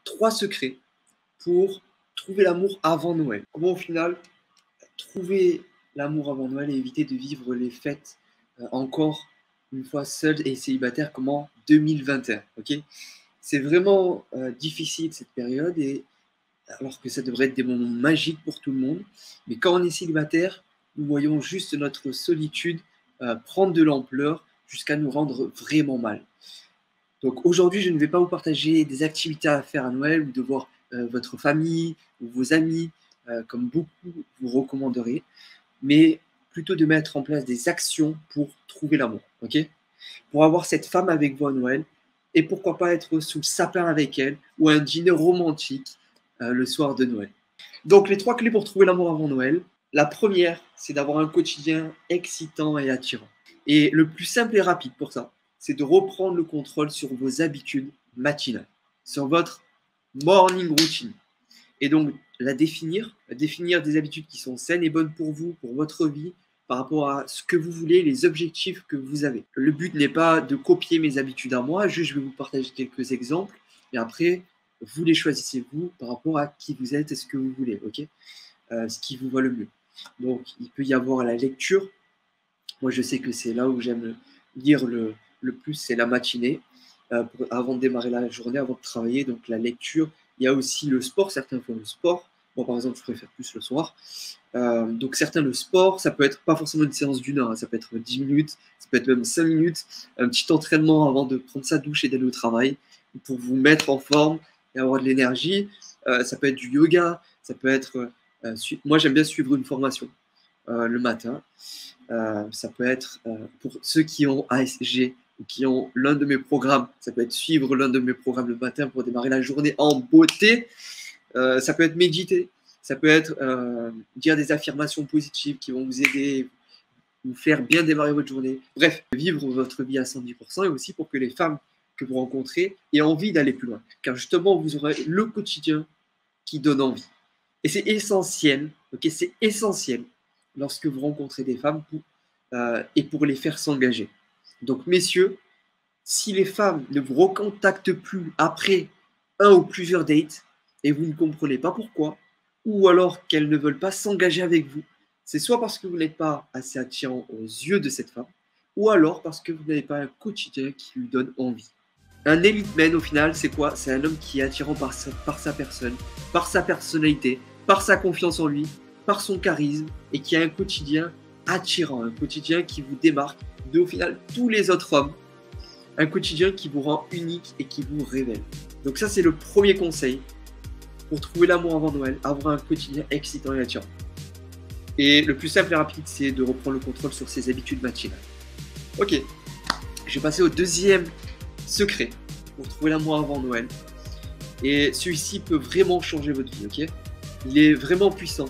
3 secrets pour trouver l'amour avant Noël. Comment au final trouver l'amour avant Noël et éviter de vivre les fêtes encore une fois seul et célibataire comme en 2021. Ok, c'est vraiment difficile cette période, et alors que ça devrait être des moments magiques pour tout le monde. Mais quand on est célibataire, nous voyons juste notre solitude prendre de l'ampleur jusqu'à nous rendre vraiment mal. Donc aujourd'hui, je ne vais pas vous partager des activités à faire à Noël ou de voir votre famille ou vos amis, comme beaucoup vous recommanderaient, mais plutôt de mettre en place des actions pour trouver l'amour, ok? Pour avoir cette femme avec vous à Noël, et pourquoi pas être sous le sapin avec elle, ou un dîner romantique le soir de Noël. Donc les 3 clés pour trouver l'amour avant Noël. La première, c'est d'avoir un quotidien excitant et attirant. Et le plus simple et rapide pour ça, c'est de reprendre le contrôle sur vos habitudes matinales, sur votre morning routine. Et donc, définir des habitudes qui sont saines et bonnes pour vous, pour votre vie, par rapport à ce que vous voulez, les objectifs que vous avez. Le but n'est pas de copier mes habitudes à moi, juste je vais vous partager quelques exemples, et après, vous les choisissez vous par rapport à qui vous êtes et ce que vous voulez, ok? Ce qui vous va le mieux. Donc, il peut y avoir la lecture. Moi, je sais que c'est là où j'aime lire le plus, c'est la matinée, avant de démarrer la journée, avant de travailler. Donc, la lecture. Il y a aussi le sport. Certains font le sport. Moi, par exemple, je préfère plus le soir. Donc, certains, le sport, ça peut être pas forcément une séance d'1 heure, hein, ça peut être 10 minutes, ça peut être même 5 minutes, un petit entraînement avant de prendre sa douche et d'aller au travail, pour vous mettre en forme et avoir de l'énergie. Ça peut être du yoga, ça peut être... moi, j'aime bien suivre une formation le matin. Ça peut être pour ceux qui ont ASG ou qui ont l'un de mes programmes, ça peut être suivre l'un de mes programmes le matin pour démarrer la journée en beauté. Ça peut être méditer, ça peut être dire des affirmations positives qui vont vous aider, vous faire bien démarrer votre journée. Bref, vivre votre vie à 110%, et aussi pour que les femmes que vous rencontrez aient envie d'aller plus loin. Car justement, vous aurez le quotidien qui donne envie. Et c'est essentiel, ok, c'est essentiel lorsque vous rencontrez des femmes et pour les faire s'engager. Donc, messieurs, si les femmes ne vous recontactent plus après un ou plusieurs dates et vous ne comprenez pas pourquoi, ou alors qu'elles ne veulent pas s'engager avec vous, c'est soit parce que vous n'êtes pas assez attirant aux yeux de cette femme, ou alors parce que vous n'avez pas un quotidien qui lui donne envie. Un elite man, au final, c'est quoi? C'est un homme qui est attirant par sa personne, par sa personnalité, par sa confiance en lui, par son charisme, et qui a un quotidien attirant, un quotidien qui vous démarque de, au final, tous les autres hommes. Un quotidien qui vous rend unique et qui vous révèle. Donc ça, c'est le premier conseil pour trouver l'amour avant Noël, avoir un quotidien excitant et attirant. Et le plus simple et rapide, c'est de reprendre le contrôle sur ses habitudes matinales. Ok, je vais passer au deuxième secret pour trouver l'amour avant Noël. Et celui-ci peut vraiment changer votre vie, ok? Il est vraiment puissant.